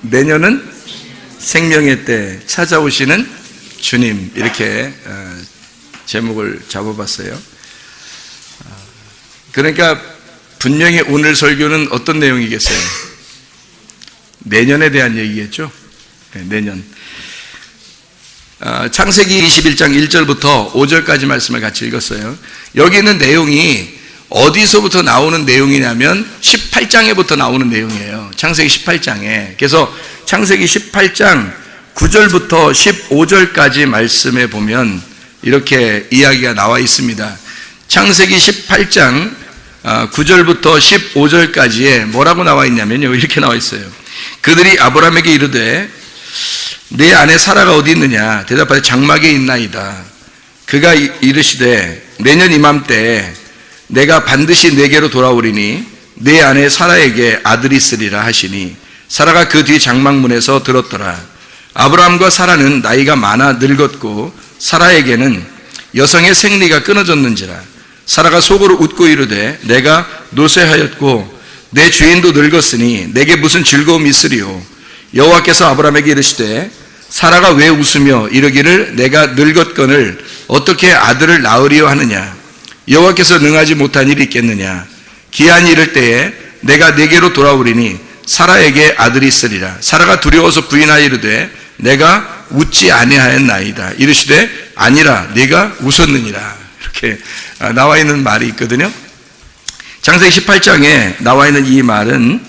내년은 생명의 때 찾아오시는 주님, 이렇게 제목을 잡아봤어요. 그러니까 분명히 오늘 설교는 어떤 내용이겠어요? 내년에 대한 얘기겠죠? 네, 내년. 창세기 21장 1절부터 5절까지 말씀을 같이 읽었어요. 여기 있는 내용이 어디서부터 나오는 내용이냐면 18장에부터 나오는 내용이에요. 창세기 18장에. 그래서 창세기 18장 9절부터 15절까지 말씀에 보면 이렇게 이야기가 나와 있습니다. 창세기 18장 9절부터 15절까지에 뭐라고 나와 있냐면요, 이렇게 나와 있어요. 그들이 아브라함에게 이르되 내 아내 사라가 어디 있느냐? 대답하되 장막에 있나이다. 그가 이르시되 내년 이맘때 내가 반드시 내게로 돌아오리니 내 아내 사라에게 아들이 있으리라 하시니 사라가 그 뒤 장막문에서 들었더라. 아브라함과 사라는 나이가 많아 늙었고 사라에게는 여성의 생리가 끊어졌는지라. 사라가 속으로 웃고 이르되 내가 노쇠하였고 내 주인도 늙었으니 내게 무슨 즐거움이 있으리요. 여호와께서 아브라함에게 이르시되 사라가 왜 웃으며 이르기를 내가 늙었거늘 어떻게 아들을 낳으리요 하느냐. 여호와께서 능하지 못한 일이 있겠느냐. 기한이 이를 때에 내가 내게로 돌아오리니 사라에게 아들이 있으리라. 사라가 두려워서 부인하여 이르되 내가 웃지 아니하였나이다. 이르시되 아니라 네가 웃었느니라. 이렇게 나와 있는 말이 있거든요. 창세기 18장에 나와 있는 이 말은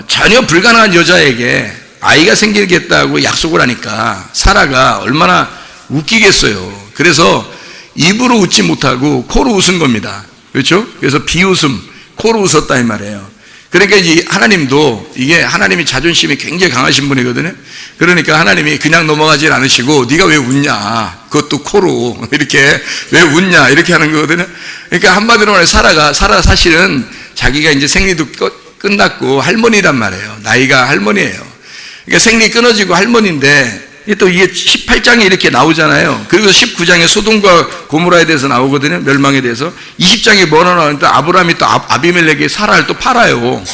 전혀 불가능한 여자에게 아이가 생기겠다고 약속을 하니까 사라가 얼마나 웃기겠어요. 그래서 입으로 웃지 못하고 코로 웃은 겁니다. 그렇죠? 그래서 비웃음, 코로 웃었다 이 말이에요. 그러니까 이제 하나님도, 이게 하나님이 자존심이 굉장히 강하신 분이거든요. 그러니까 하나님이 그냥 넘어가질 않으시고 네가 왜 웃냐, 그것도 코로 이렇게 왜 웃냐 이렇게 하는 거거든요. 그러니까 한마디로 말해 사라 사실은 자기가 이제 생리도 끝났고 할머니란 말이에요. 나이가 할머니예요. 그러니까 생리 끊어지고 할머니인데 또 이게 18장에 이렇게 나오잖아요. 그리고 19장에 소돔과 고모라에 대해서 나오거든요. 멸망에 대해서. 20장에 뭐라 나오는데 아브라함이 또 아비멜렉의 사라를 또 팔아요.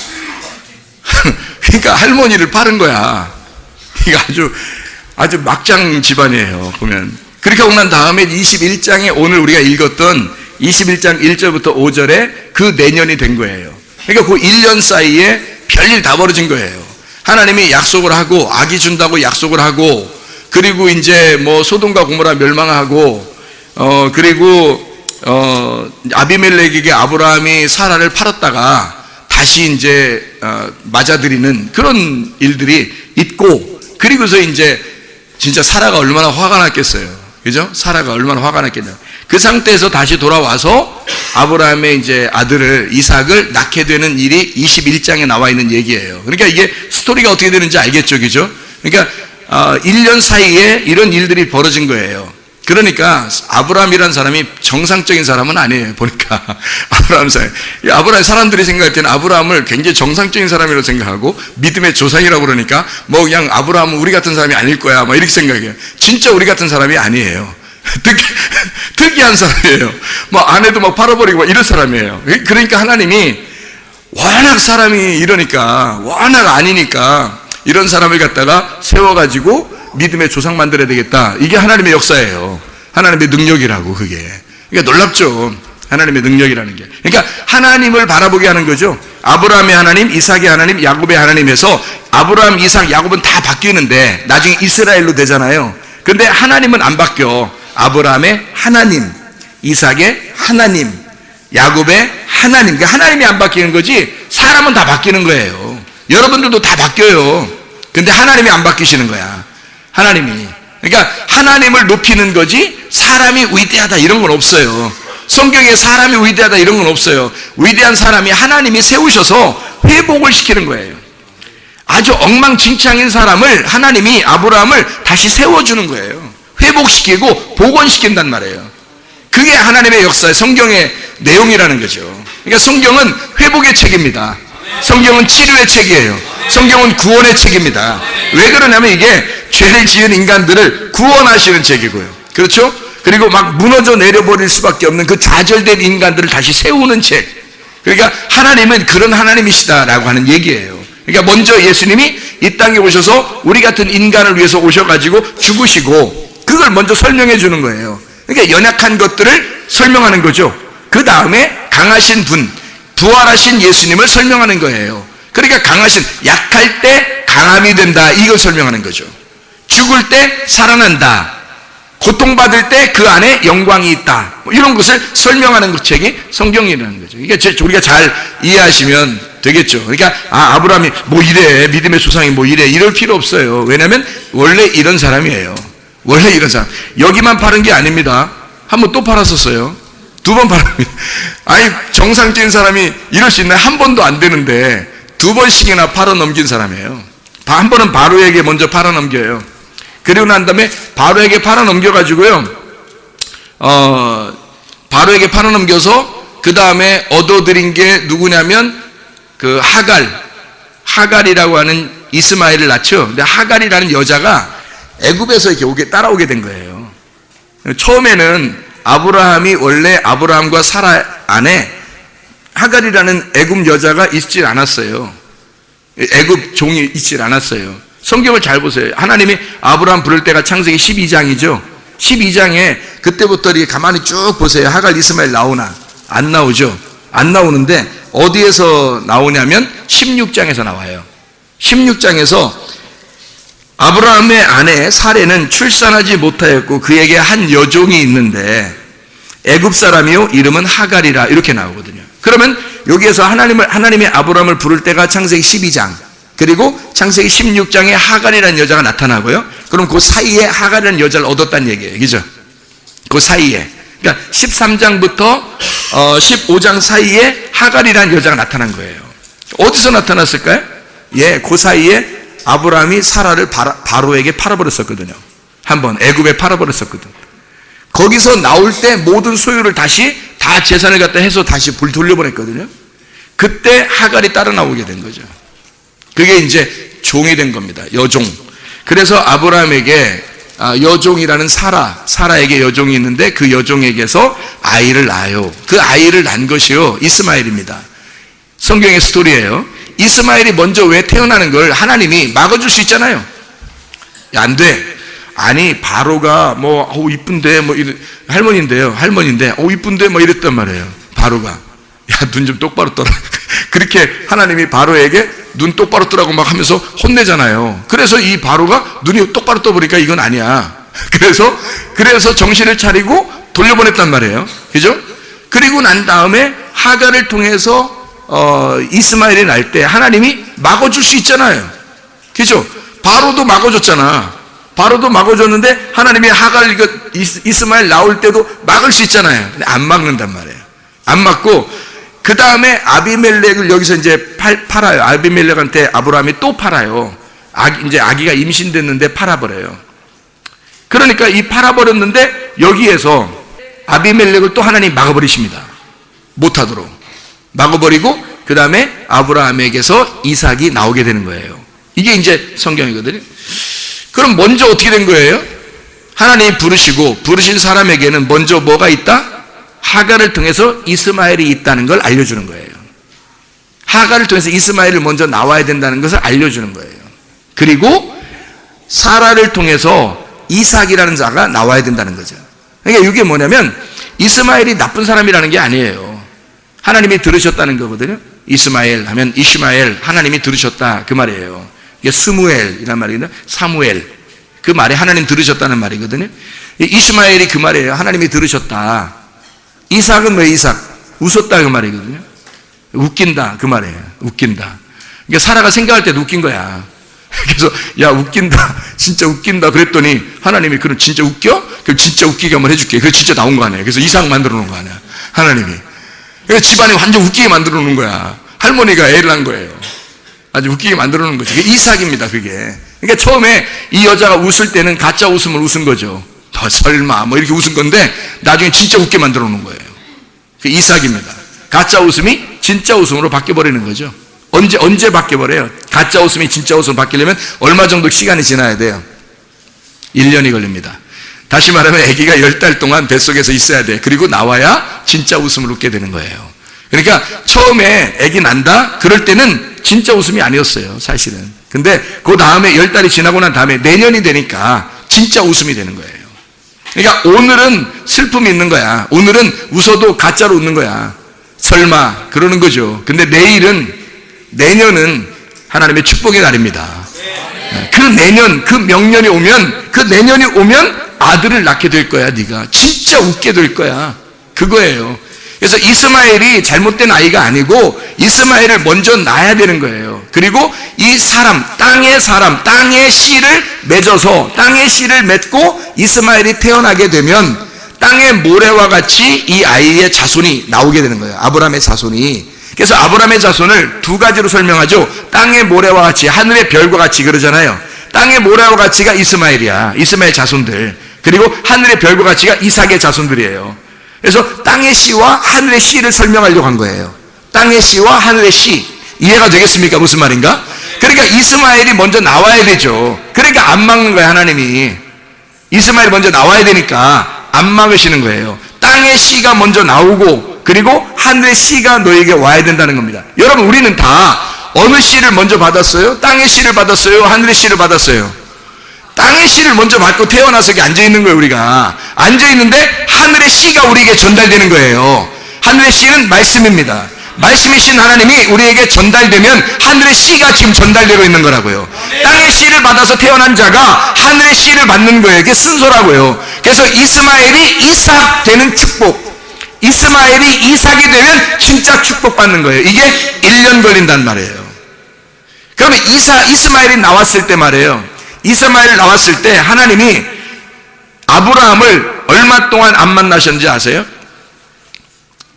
그러니까 할머니를 파는 거야. 이게 아주 막장 집안이에요, 보면. 그렇게 오고 난 다음에 21장에 오늘 우리가 읽었던 21장 1절부터 5절에 그 내년이 된 거예요. 그러니까 그 1년 사이에 별일 다 벌어진 거예요. 하나님이 약속을 하고 아기 준다고 약속을 하고, 그리고 이제 뭐 소돔과 고모라 멸망하고, 그리고 아비멜렉에게 아브라함이 사라를 팔았다가 다시 이제 맞아들이는 그런 일들이 있고, 그리고서 이제 진짜 사라가 얼마나 화가 났겠어요. 그죠? 사라가 얼마나 화가 났겠냐. 그 상태에서 다시 돌아와서 아브라함의 이제 아들을 이삭을 낳게 되는 일이 21장에 나와 있는 얘기예요. 그러니까 이게 스토리가 어떻게 되는지 알겠죠, 그죠? 그러니까 1년 사이에 이런 일들이 벌어진 거예요. 그러니까 아브라함이라는 사람이 정상적인 사람은 아니에요, 보니까. 아브라함 사람들이 생각할 때는 아브라함을 굉장히 정상적인 사람이라고 생각하고 믿음의 조상이라고 그러니까 뭐 그냥 아브라함은 우리 같은 사람이 아닐 거야 막 이렇게 생각해요. 진짜 우리 같은 사람이 아니에요. 특이한 사람이에요. 뭐 아내도 막 팔아버리고 막 이런 사람이에요. 그러니까 하나님이 워낙 사람이 이러니까, 워낙 아니니까 이런 사람을 갖다가 세워가지고 믿음의 조상 만들어야 되겠다. 이게 하나님의 역사예요. 하나님의 능력이라고, 그게. 그러니까 놀랍죠, 하나님의 능력이라는 게. 그러니까 하나님을 바라보게 하는 거죠. 아브라함의 하나님, 이삭의 하나님, 야곱의 하나님에서 아브라함, 이삭, 야곱은 다 바뀌는데 나중에 이스라엘로 되잖아요. 근데 하나님은 안 바뀌어. 아브라함의 하나님, 이삭의 하나님, 야곱의 하나님. 그러니까 하나님이 안 바뀌는 거지 사람은 다 바뀌는 거예요. 여러분들도 다 바뀌어요. 근데 하나님이 안 바뀌시는 거야, 하나님이. 그러니까 하나님을 높이는 거지 사람이 위대하다 이런 건 없어요. 성경에 사람이 위대하다 이런 건 없어요. 위대한 사람이 하나님이 세우셔서 회복을 시키는 거예요. 아주 엉망진창인 사람을 하나님이, 아브라함을 다시 세워주는 거예요. 회복시키고 복원시킨단 말이에요. 그게 하나님의 역사의 성경의 내용이라는 거죠. 그러니까 성경은 회복의 책입니다. 성경은 치료의 책이에요. 성경은 구원의 책입니다. 왜 그러냐면 이게 죄를 지은 인간들을 구원하시는 책이고요. 그렇죠? 그리고 막 무너져 내려버릴 수밖에 없는 그 좌절된 인간들을 다시 세우는 책. 그러니까 하나님은 그런 하나님이시다라고 하는 얘기예요. 그러니까 먼저 예수님이 이 땅에 오셔서 우리 같은 인간을 위해서 오셔가지고 죽으시고 그걸 먼저 설명해 주는 거예요. 그러니까 연약한 것들을 설명하는 거죠. 그 다음에 강하신 분, 부활하신 예수님을 설명하는 거예요. 그러니까 강하신, 약할 때 강함이 된다, 이걸 설명하는 거죠. 죽을 때 살아난다, 고통받을 때 그 안에 영광이 있다, 이런 것을 설명하는 그 책이 성경이라는 거죠. 그러니까 우리가 잘 이해하시면 되겠죠. 그러니까 아브라함이 뭐 이래, 믿음의 조상이 뭐 이래, 이럴 필요 없어요. 왜냐하면 원래 이런 사람이에요. 원래 이런 사람. 여기만 파는 게 아닙니다. 한 번 또 팔았었어요. 2번 팔았습니다. 아니, 정상적인 사람이 이럴 수 있나요? 한 번도 안 되는데 2번씩이나 팔아 넘긴 사람이에요. 한 번은 바로에게 먼저 팔아 넘겨요. 그리고 난 다음에 바로에게 팔아 넘겨가지고요, 바로에게 팔아 넘겨서 그 다음에 얻어들인 게 누구냐면 그 하갈이라고 하는 이스마엘을 낳죠. 근데 하갈이라는 여자가 애굽에서 이렇게 따라오게 된 거예요. 처음에는 아브라함이 원래 아브라함과 사라 안에 하갈이라는 애굽 여자가 있질 않았어요. 애굽 종이 있질 않았어요. 성경을 잘 보세요. 하나님이 아브라함 부를 때가 창세기 12장이죠. 12장에 그때부터 이렇게 가만히 쭉 보세요. 하갈 이스마엘 나오나? 안 나오죠. 안 나오는데 어디에서 나오냐면 16장에서 나와요. 16장에서 아브라함의 아내 사레는 출산하지 못하였고 그에게 한 여종이 있는데 애굽 사람이요 이름은 하갈이라, 이렇게 나오거든요. 그러면 여기에서 하나님이 아브라함을 부를 때가 창세기 12장, 그리고 창세기 16장에 하갈이라는 여자가 나타나고요. 그럼 그 사이에 하갈이라는 여자를 얻었다는 얘기예요. 그죠? 그 사이에. 그러니까 13장부터 15장 사이에 하갈이라는 여자가 나타난 거예요. 어디서 나타났을까요? 예, 그 사이에 아브라함이 사라를 바로에게 팔아버렸었거든요. 한번 애굽에 팔아버렸었거든요. 거기서 나올 때 모든 소유를 다시 다 재산을 갖다 해서 다시 돌려보냈거든요. 그때 하갈이 따라 나오게 된 거죠. 그게 이제 종이 된 겁니다. 여종. 그래서 아브라함에게 여종이라는 사라에게 여종이 있는데 그 여종에게서 아이를 낳아요. 그 아이를 낳은 것이요 이스마엘입니다. 성경의 스토리예요. 이스마엘이 먼저 왜 태어나는 걸 하나님이 막아줄 수 있잖아요. 야, 안 돼. 아니, 바로가 뭐 이쁜데 뭐 할머니인데 이쁜데 뭐 이랬단 말이에요. 바로가, 야, 눈 좀 똑바로 떠라. 그렇게 하나님이 바로에게 눈 똑바로 뜨라고 막 하면서 혼내잖아요. 그래서 이 바로가 눈이 똑바로 떠보니까 이건 아니야. 그래서 정신을 차리고 돌려보냈단 말이에요. 그죠? 그리고 난 다음에 하갈을 통해서 이스마엘이 날 때 하나님이 막아줄 수 있잖아요. 그죠? 바로도 막아줬잖아. 바로도 막아줬는데 하나님이 하갈 이스마엘 나올 때도 막을 수 있잖아요. 근데 안 막는단 말이에요. 안 막고 그 다음에 아비멜렉을 여기서 이제 팔아요. 아비멜렉한테 아브라함이 또 팔아요. 이제 아기가 임신됐는데 팔아버려요. 그러니까 이 팔아버렸는데 여기에서 아비멜렉을 또 하나님 막아버리십니다. 못하도록 막아버리고 그 다음에 아브라함에게서 이삭이 나오게 되는 거예요. 이게 이제 성경이거든요. 그럼 먼저 어떻게 된 거예요? 하나님이 부르신 사람에게는 먼저 뭐가 있다? 하갈을 통해서 이스마엘이 있다는 걸 알려주는 거예요. 하갈을 통해서 이스마엘을 먼저 나와야 된다는 것을 알려주는 거예요. 그리고 사라를 통해서 이삭이라는 자가 나와야 된다는 거죠. 그러니까 이게 뭐냐면 이스마엘이 나쁜 사람이라는 게 아니에요. 하나님이 들으셨다는 거거든요. 이스마엘 하면 이시마엘, 하나님이 들으셨다, 그 말이에요. 이게 스무엘이란 말이거든요. 사무엘, 그 말에 하나님 들으셨다는 말이거든요. 이스마엘이 그 말이에요. 하나님이 들으셨다. 이삭은 왜 이삭? 웃었다, 그 말이거든요. 웃긴다, 그 말이에요. 웃긴다. 그러니까 사라가 생각할 때도 웃긴 거야. 그래서 야, 웃긴다, 진짜 웃긴다 그랬더니 하나님이 그럼 진짜 웃겨? 그럼 진짜 웃기게 한번 해줄게. 그래서 진짜 나온 거 아니에요. 그래서 이삭 만들어 놓은 거 아니야, 하나님이. 그래서 집안이 완전 웃기게 만들어 놓은 거야. 할머니가 애를 낳은 거예요. 아주 웃기게 만들어 놓은 거죠. 그게 이삭입니다, 그게. 그러니까 처음에 이 여자가 웃을 때는 가짜 웃음을 웃은 거죠. 설마 뭐 이렇게 웃은 건데 나중에 진짜 웃게 만들어 놓은 거예요. 그 이삭입니다. 가짜 웃음이 진짜 웃음으로 바뀌어버리는 거죠. 언제 바뀌어버려요? 가짜 웃음이 진짜 웃음으로 바뀌려면 얼마 정도 시간이 지나야 돼요? 1년이 걸립니다. 다시 말하면 아기가 10달 동안 뱃속에서 있어야 돼. 그리고 나와야 진짜 웃음을 웃게 되는 거예요. 그러니까 처음에 아기 난다? 그럴 때는 진짜 웃음이 아니었어요, 사실은. 근데 그 다음에 10달이 지나고 난 다음에 내년이 되니까 진짜 웃음이 되는 거예요. 그러니까 오늘은 슬픔이 있는 거야. 오늘은 웃어도 가짜로 웃는 거야. 설마 그러는 거죠. 근데 내년은 하나님의 축복의 날입니다. 그 내년, 그 명년이 오면, 그 내년이 오면 아들을 낳게 될 거야. 네가 진짜 웃게 될 거야. 그거예요. 그래서 이스마엘이 잘못된 아이가 아니고 이스마엘을 먼저 낳아야 되는 거예요. 그리고 이 사람, 땅의 씨를 맺어서 땅의 씨를 맺고 이스마엘이 태어나게 되면 땅의 모래와 같이 이 아이의 자손이 나오게 되는 거예요. 아브라함의 자손이. 그래서 아브라함의 자손을 두 가지로 설명하죠. 땅의 모래와 같이, 하늘의 별과 같이 그러잖아요. 땅의 모래와 같이가 이스마엘이야. 이스마엘 자손들. 그리고 하늘의 별과 같이가 이삭의 자손들이에요. 그래서 땅의 씨와 하늘의 씨를 설명하려고 한 거예요. 땅의 씨와 하늘의 씨. 이해가 되겠습니까? 무슨 말인가? 그러니까 이스마엘이 먼저 나와야 되죠. 그러니까 안 막는 거예요, 하나님이. 이스마엘이 먼저 나와야 되니까 안 막으시는 거예요. 땅의 씨가 먼저 나오고 그리고 하늘의 씨가 너에게 와야 된다는 겁니다. 여러분, 우리는 다 어느 씨를 먼저 받았어요? 땅의 씨를 받았어요? 하늘의 씨를 받았어요? 땅의 씨를 먼저 받고 태어나서 여기 앉아있는 거예요. 우리가 앉아있는데 하늘의 씨가 우리에게 전달되는 거예요. 하늘의 씨는 말씀입니다. 말씀이신 하나님이 우리에게 전달되면 하늘의 씨가 지금 전달되고 있는 거라고요. 땅의 씨를 받아서 태어난 자가 하늘의 씨를 받는 거예요. 이게 순서라고요. 그래서 이스마엘이 이삭 되는 축복, 이스마엘이 이삭이 되면 진짜 축복받는 거예요. 이게 1년 걸린단 말이에요. 그러면 이스마엘이 나왔을 때 말이에요. 이스마엘 나왔을 때 하나님이 아브라함을 얼마 동안 안 만나셨는지 아세요?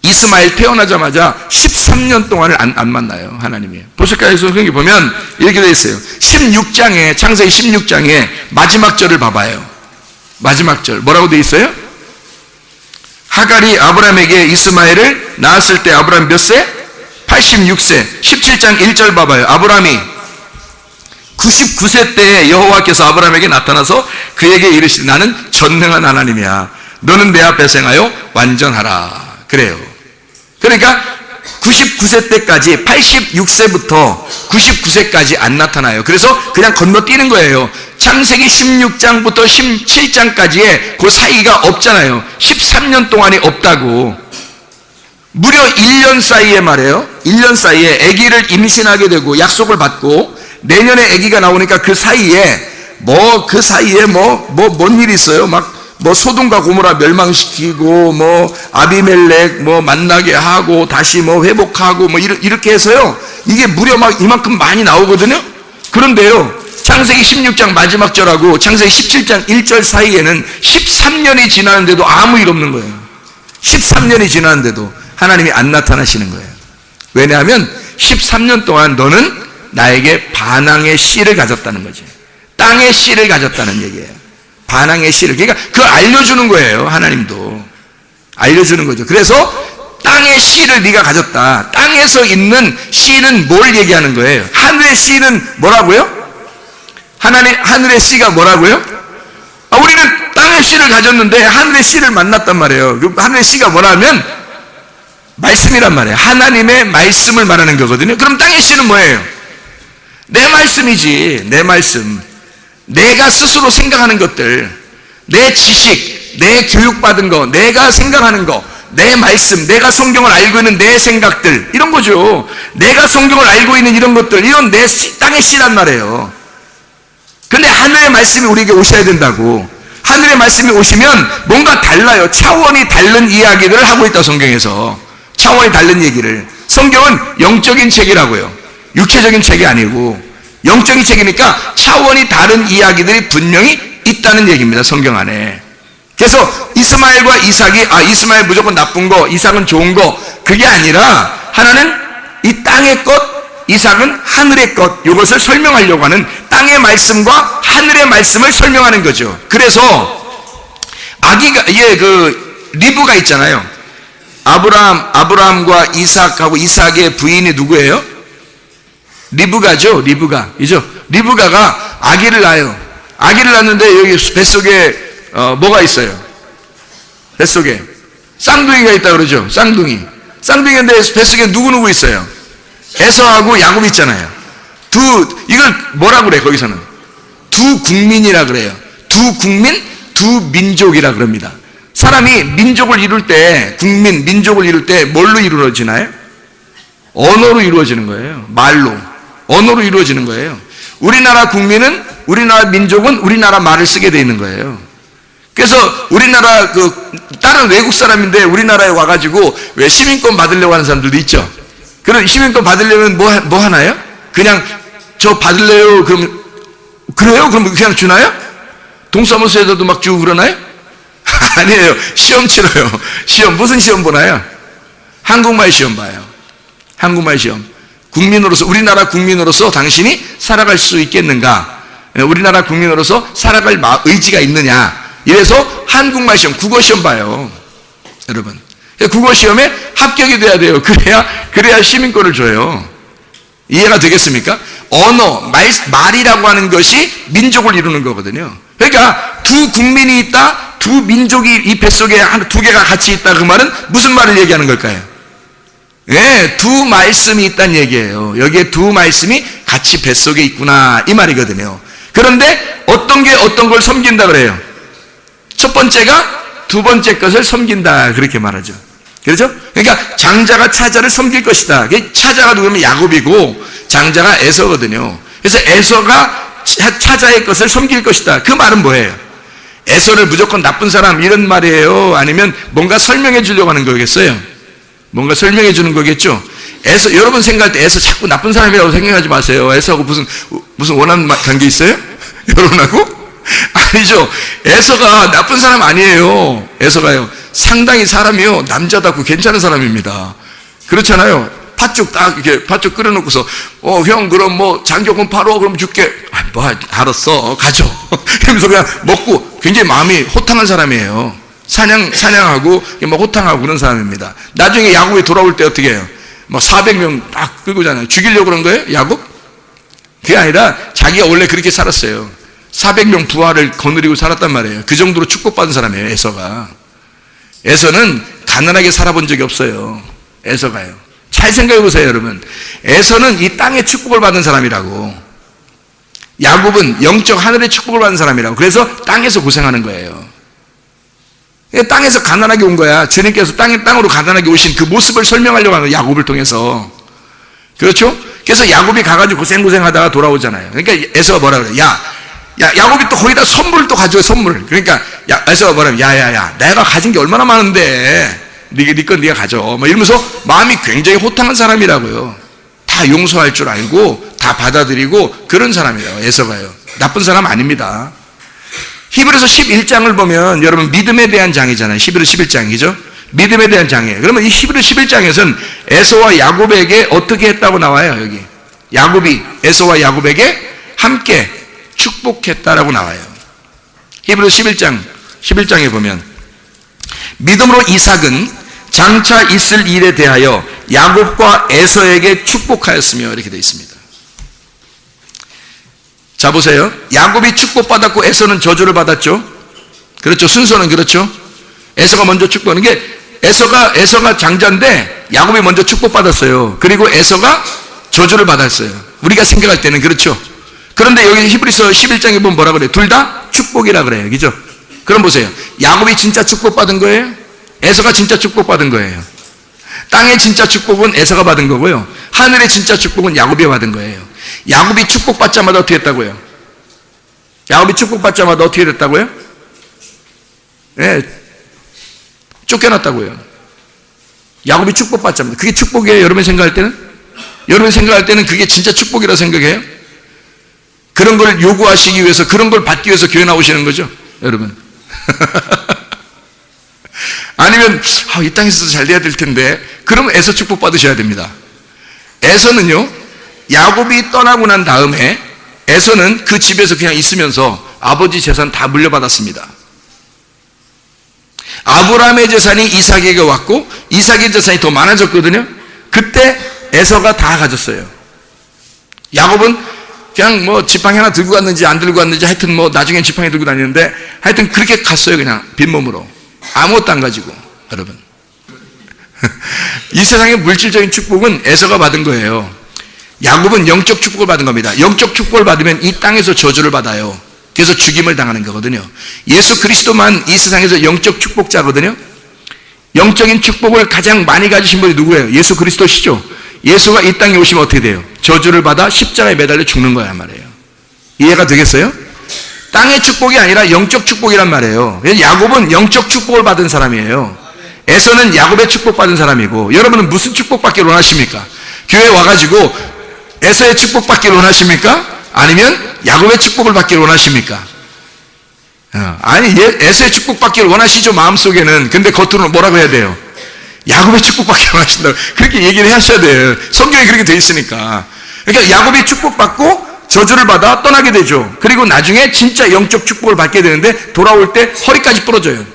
이스마엘 태어나자마자 13년 동안을 안 만나요, 하나님이. 보실까요? 성경에 보면 이렇게 되어 있어요. 16장에, 창세기 16장에 마지막 절을 봐봐요. 마지막 절 뭐라고 되어 있어요? 하갈이 아브라함에게 이스마엘을 낳았을 때 아브라함 몇 세? 86세. 17장 1절 봐봐요. 아브라함이 99세 때 여호와께서 아브라함에게 나타나서 그에게 이르시되 나는 전능한 하나님이야. 너는 내 앞에 행하여 완전하라. 그래요. 그러니까 99세 때까지, 86세부터 99세까지 안 나타나요. 그래서 그냥 건너뛰는 거예요. 창세기 16장부터 17장까지의 그 사이가 없잖아요. 13년 동안이 없다고. 무려 1년 사이에 말이에요. 1년 사이에 아기를 임신하게 되고 약속을 받고 내년에 아기가 나오니까 그 사이에 뭔 일이 있어요? 소돔과 고모라 멸망시키고, 아비멜렉 만나게 하고, 다시 회복하고, 이렇게 해서요. 이게 무려 이만큼 많이 나오거든요? 그런데요, 창세기 16장 마지막 절하고 창세기 17장 1절 사이에는 13년이 지나는데도 아무 일 없는 거예요. 13년이 지나는데도 하나님이 안 나타나시는 거예요. 왜냐하면 13년 동안 너는 나에게 반항의 씨를 가졌다는 거지. 땅의 씨를 가졌다는 얘기예요. 반항의 씨를. 그러니까 그걸 알려주는 거예요. 하나님도 알려주는 거죠. 그래서 땅의 씨를 네가 가졌다. 땅에서 있는 씨는 뭘 얘기하는 거예요? 하늘의 씨는 뭐라고요? 하늘의 씨가 뭐라고요? 우리는 땅의 씨를 가졌는데 하늘의 씨를 만났단 말이에요. 그 하늘의 씨가 뭐라면 말씀이란 말이에요. 하나님의 말씀을 말하는 거거든요. 그럼 땅의 씨는 뭐예요? 내 말씀이지. 내 말씀. 내가 스스로 생각하는 것들, 내 지식, 내 교육받은 거, 내가 생각하는 거, 내 말씀, 내가 성경을 알고 있는 내 생각들, 이런 거죠. 내가 성경을 알고 있는 이런 것들, 이런 내 땅의 씨란 말이에요. 근데 하늘의 말씀이 우리에게 오셔야 된다고. 하늘의 말씀이 오시면 뭔가 달라요. 차원이 다른 이야기들을 하고 있다, 성경에서. 차원이 다른 얘기를. 성경은 영적인 책이라고요. 육체적인 책이 아니고 영적인 책이니까 차원이 다른 이야기들이 분명히 있다는 얘기입니다, 성경 안에. 그래서 이스마엘과 이삭이 이스마엘 무조건 나쁜 거, 이삭은 좋은 거, 그게 아니라 하나는 이 땅의 것, 이삭은 하늘의 것, 이것을 설명하려고 하는 땅의 말씀과 하늘의 말씀을 설명하는 거죠. 그래서 리브가 있잖아요. 아브라함과 이삭하고 이삭의 부인이 누구예요? 리브가죠. 리브가가 아기를 낳아요. 아기를 낳는데 여기 뱃속에 뭐가 있어요? 뱃속에 쌍둥이가 있다 그러죠. 쌍둥이 쌍둥이인데 뱃속에 누구 있어요? 에서하고 야곱 있잖아요. 이걸 뭐라고 그래, 거기서는? 두 국민이라 그래요. 두 국민, 두 민족이라 그럽니다. 사람이 민족을 이룰 때, 민족을 이룰 때 뭘로 이루어지나요? 언어로 이루어지는 거예요. 말로. 언어로 이루어지는 거예요. 우리나라 국민은, 우리나라 민족은 우리나라 말을 쓰게 돼 있는 거예요. 그래서 우리나라 다른 외국 사람인데 우리나라에 와가지고 왜 시민권 받으려고 하는 사람들도 있죠. 그럼 시민권 받으려면 뭐 하나요? 그냥 저 받을래요? 그러면 그래요? 그럼 그냥 주나요? 동사무소에서도 막 주고 그러나요? 아니에요. 시험 치러요. 시험 무슨 시험 보나요? 한국말 시험 봐요. 한국말 시험. 국민으로서, 우리나라 국민으로서 당신이 살아갈 수 있겠는가? 우리나라 국민으로서 살아갈 의지가 있느냐? 이래서 한국말 시험, 국어 시험 봐요. 여러분. 국어 시험에 합격이 돼야 돼요. 그래야 시민권을 줘요. 이해가 되겠습니까? 언어, 말이라고 하는 것이 민족을 이루는 거거든요. 그러니까 두 국민이 있다, 두 민족이 이 뱃속에 두 개가 같이 있다. 그 말은 무슨 말을 얘기하는 걸까요? 예, 두 말씀이 있다는 얘기예요. 여기에 두 말씀이 같이 뱃속에 있구나, 이 말이거든요. 그런데 어떤 게 어떤 걸 섬긴다 그래요? 첫 번째가 두 번째 것을 섬긴다, 그렇게 말하죠. 그렇죠? 그러니까 장자가 차자를 섬길 것이다. 차자가 누구면 야곱이고 장자가 에서거든요. 그래서 에서가 차자의 것을 섬길 것이다. 그 말은 뭐예요? 에서를 무조건 나쁜 사람 이런 말이에요? 아니면 뭔가 설명해 주려고 하는 거겠어요? 뭔가 설명해 주는 거겠죠? 여러분 생각할 때 에서 자꾸 나쁜 사람이라고 생각하지 마세요. 에서하고 무슨 원한 관계 있어요? 여러분하고? 아니죠. 에서가 나쁜 사람 아니에요. 에서가요. 상당히 사람이요. 남자답고 괜찮은 사람입니다. 그렇잖아요. 팥죽 이렇게 팥죽 끓여놓고서, 형, 그럼 장조금 팔어. 그럼 줄게. 알았어. 가져. 이러면서 그냥 먹고 굉장히 마음이 호탕한 사람이에요. 사냥하고, 호탕하고 그런 사람입니다. 나중에 야곱이 돌아올 때 어떻게 해요? 400명 딱 끌고 잖아요. 죽이려고 그런 거예요? 야곱? 그게 아니라 자기가 원래 그렇게 살았어요. 400명 부하를 거느리고 살았단 말이에요. 그 정도로 축복받은 사람이에요, 에서가. 에서는 가난하게 살아본 적이 없어요. 에서가요. 잘 생각해 보세요, 여러분. 에서는 이 땅의 축복을 받은 사람이라고. 야곱은 영적 하늘의 축복을 받은 사람이라고. 그래서 땅에서 고생하는 거예요. 땅에서 가난하게 온 거야. 주님께서 땅으로 가난하게 오신 그 모습을 설명하려고 하는 거예요, 야곱을 통해서. 그렇죠? 그래서 야곱이 가가지고 고생하다가 돌아오잖아요. 그러니까 에서가 뭐라 그래요? 야곱이 또 거기다 선물을 또 가져요, 선물. 그러니까 에서가 뭐라면, 내가 가진 게 얼마나 많은데 네 건 네가 가져, 이러면서 마음이 굉장히 호탕한 사람이라고요. 다 용서할 줄 알고 다 받아들이고 그런 사람이에요, 에서가요. 나쁜 사람 아닙니다. 히브리서 11장을 보면 여러분 믿음에 대한 장이잖아요. 히브리서 11장이죠. 믿음에 대한 장이에요. 그러면 이 히브리서 11장에서는 에서와 야곱에게 어떻게 했다고 나와요, 여기. 야곱이 에서와 야곱에게 함께 축복했다라고 나와요. 히브리서 11장에 보면 믿음으로 이삭은 장차 있을 일에 대하여 야곱과 에서에게 축복하였으며 이렇게 되어 있습니다. 자 보세요. 야곱이 축복받았고 에서는 저주를 받았죠. 그렇죠. 순서는 그렇죠. 에서가 먼저 축복하는 게 에서가 장자인데 야곱이 먼저 축복받았어요. 그리고 에서가 저주를 받았어요. 우리가 생각할 때는 그렇죠. 그런데 여기 히브리서 11장에 보면 뭐라 그래요? 둘 다 축복이라 그래요. 그죠? 그럼 보세요. 야곱이 진짜 축복받은 거예요? 에서가 진짜 축복받은 거예요. 땅의 진짜 축복은 에서가 받은 거고요. 하늘의 진짜 축복은 야곱이 받은 거예요. 야곱이 축복받자마자 어떻게 했다고요? 야곱이 축복받자마자 어떻게 됐다고요? 쫓겨났다고요. 야곱이 축복받자마자. 그게 축복이에요, 여러분이 생각할 때는? 여러분이 생각할 때는 그게 진짜 축복이라고 생각해요? 그런 걸 요구하시기 위해서, 그런 걸 받기 위해서 교회 나오시는 거죠, 여러분. 아니면 이 땅에서도 잘 돼야 될 텐데, 그러면 에서 축복 받으셔야 됩니다. 에서는요, 야곱이 떠나고 난 다음에 에서는 그 집에서 그냥 있으면서 아버지 재산 다 물려받았습니다. 아브라함의 재산이 이삭에게 왔고 이삭의 재산이 더 많아졌거든요. 그때 에서가 다 가졌어요. 야곱은 그냥 지팡이 하나 들고 갔는지 안 들고 갔는지 하여튼 나중엔 지팡이 들고 다니는데 하여튼 그렇게 갔어요. 그냥 빈몸으로. 아무것도 안 가지고. 여러분. 이 세상의 물질적인 축복은 에서가 받은 거예요. 야곱은 영적 축복을 받은 겁니다. 영적 축복을 받으면 이 땅에서 저주를 받아요. 그래서 죽임을 당하는 거거든요. 예수 그리스도만 이 세상에서 영적 축복자거든요. 영적인 축복을 가장 많이 가지신 분이 누구예요? 예수 그리스도시죠. 예수가 이 땅에 오시면 어떻게 돼요? 저주를 받아 십자가에 매달려 죽는 거야 말이에요. 이해가 되겠어요? 땅의 축복이 아니라 영적 축복이란 말이에요. 야곱은 영적 축복을 받은 사람이에요. 에서는 야곱의 축복받은 사람이고, 여러분은 무슨 축복받기를 원하십니까? 교회에 와가지고 에서의 축복받기를 원하십니까? 아니면 야곱의 축복을 받기를 원하십니까? 아니, 에서의 축복받기를 원하시죠, 마음속에는. 근데 겉으로는 뭐라고 해야 돼요? 야곱의 축복받기를 원하신다고 그렇게 얘기를 하셔야 돼요. 성경에 그렇게 돼 있으니까. 그러니까 야곱이 축복받고 저주를 받아 떠나게 되죠. 그리고 나중에 진짜 영적 축복을 받게 되는데 돌아올 때 허리까지 부러져요.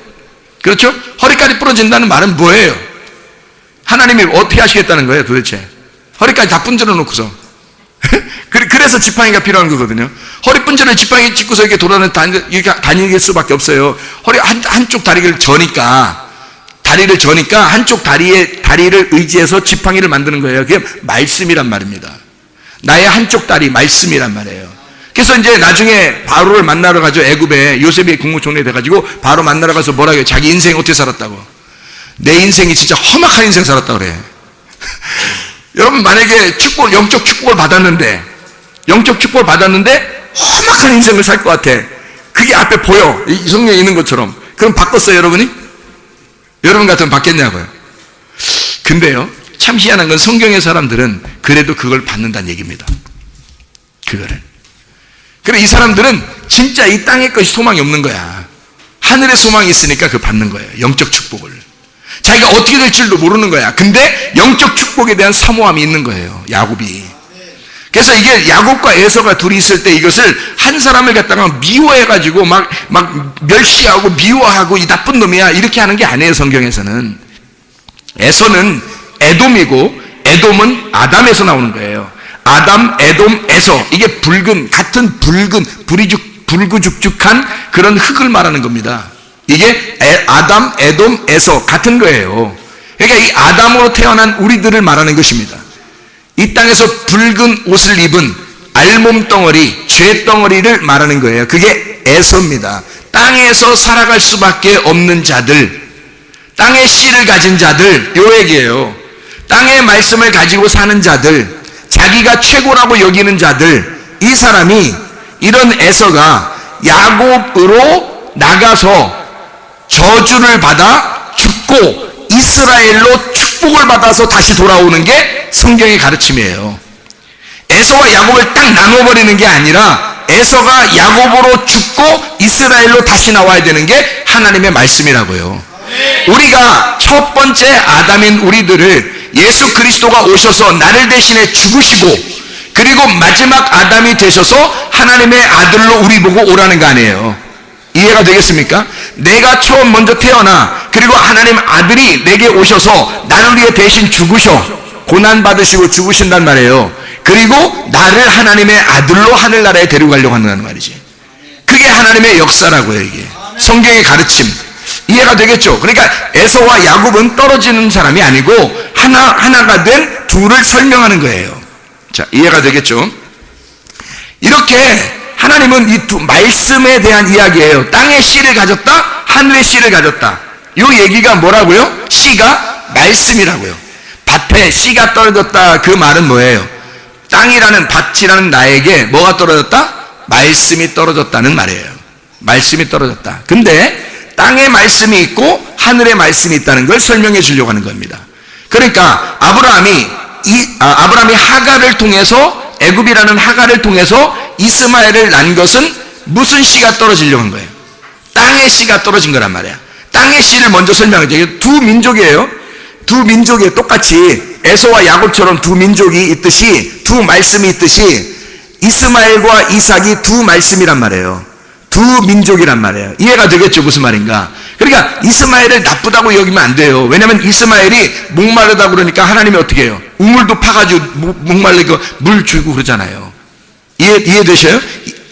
그렇죠? 허리까지 부러진다는 말은 뭐예요? 하나님이 어떻게 하시겠다는 거예요 도대체? 허리까지 다 분질러 놓고서. 그래서 지팡이가 필요한 거거든요. 허리 분질을 지팡이 짚고서 이렇게 다닐 수밖에 없어요. 허리 한쪽 다리를 저니까 한쪽 다리를 의지해서 지팡이를 만드는 거예요. 그게 말씀이란 말입니다. 나의 한쪽 다리 말씀이란 말이에요. 그래서 이제 나중에 바로를 만나러 가죠. 애굽에 요셉이 국무총리 돼가지고 바로 만나러 가서 뭐라고 해요? 자기 인생 어떻게 살았다고? 내 인생이 진짜 험악한 인생 살았다 그래. 여러분 만약에 영적 축복을 받았는데 험악한 인생을 살 것 같아. 그게 앞에 보여. 이 성경에 있는 것처럼. 그럼 바꿨어요 여러분이? 여러분 같으면 바뀌었냐고요. 근데요 참 희한한 건 성경의 사람들은 그래도 그걸 받는다는 얘기입니다. 그거를. 그래 이 사람들은 진짜 이 땅의 것이 소망이 없는 거야. 하늘의 소망이 있으니까 그걸 받는 거예요. 영적 축복을. 자기가 어떻게 될 줄도 모르는 거야. 근데 영적 축복에 대한 사모함이 있는 거예요. 야곱이. 그래서 이게 야곱과 에서가 둘이 있을 때 이것을 한 사람을 갖다가 미워해가지고 막 멸시하고 미워하고 이 나쁜 놈이야 이렇게 하는 게 아니에요. 성경에서는. 에서는 에돔이고 에돔은 아담에서 나오는 거예요. 아담, 에돔, 에서. 이게 같은 붉은 불구죽죽한 그런 흙을 말하는 겁니다. 이게 아담, 에돔, 에서 같은 거예요. 그러니까 이 아담으로 태어난 우리들을 말하는 것입니다. 이 땅에서 붉은 옷을 입은 알몸덩어리, 죄덩어리를 말하는 거예요. 그게 에서입니다. 땅에서 살아갈 수밖에 없는 자들, 땅의 씨를 가진 자들, 요 얘기예요. 땅의 말씀을 가지고 사는 자들, 자기가 최고라고 여기는 자들, 이 사람이 이런 에서가 야곱으로 나가서 저주를 받아 죽고 이스라엘로 축복을 받아서 다시 돌아오는 게 성경의 가르침이에요. 에서와 야곱을 딱 나눠버리는 게 아니라 에서가 야곱으로 죽고 이스라엘로 다시 나와야 되는 게 하나님의 말씀이라고요. 우리가 첫 번째 아담인 우리들을 예수 그리스도가 오셔서 나를 대신해 죽으시고 그리고 마지막 아담이 되셔서 하나님의 아들로 우리 보고 오라는 거 아니에요. 이해가 되겠습니까? 내가 처음 먼저 태어나 그리고 하나님 아들이 내게 오셔서 나를 위해 대신 죽으셔 고난받으시고 죽으신단 말이에요. 그리고 나를 하나님의 아들로 하늘나라에 데려가려고 한다는 말이지. 그게 하나님의 역사라고요. 이게 성경의 가르침. 이해가 되겠죠? 그러니까 에서와 야곱은 떨어지는 사람이 아니고 하나가 된 둘을 설명하는 거예요. 자, 이해가 되겠죠? 이렇게 하나님은 이 두 말씀에 대한 이야기예요. 땅의 씨를 가졌다, 하늘의 씨를 가졌다. 이 얘기가 뭐라고요? 씨가 말씀이라고요. 밭에 씨가 떨어졌다. 그 말은 뭐예요? 땅이라는 밭이라는 나에게 뭐가 떨어졌다? 말씀이 떨어졌다는 말이에요. 말씀이 떨어졌다. 근데 땅에 말씀이 있고 하늘에 말씀이 있다는 걸 설명해 주려고 하는 겁니다. 그러니까 아브라함이 하갈을 통해서 애굽이라는 하갈을 통해서 이스마엘을 낳은 것은 무슨 씨가 떨어지려고 한 거예요? 땅의 씨가 떨어진 거란 말이야. 땅의 씨를 먼저 설명하죠. 두 민족이에요. 두 민족이 똑같이 에서와 야곱처럼 두 민족이 있듯이 두 말씀이 있듯이 이스마엘과 이삭이 두 말씀이란 말이에요. 두 민족이란 말이에요. 이해가 되겠죠? 무슨 말인가? 그러니까 이스마엘을 나쁘다고 여기면 안 돼요. 왜냐하면 이스마엘이 목마르다 그러니까 하나님이 어떻게 해요? 우물도 파가지고 목말리고 물 주고 그러잖아요. 이해되셔요?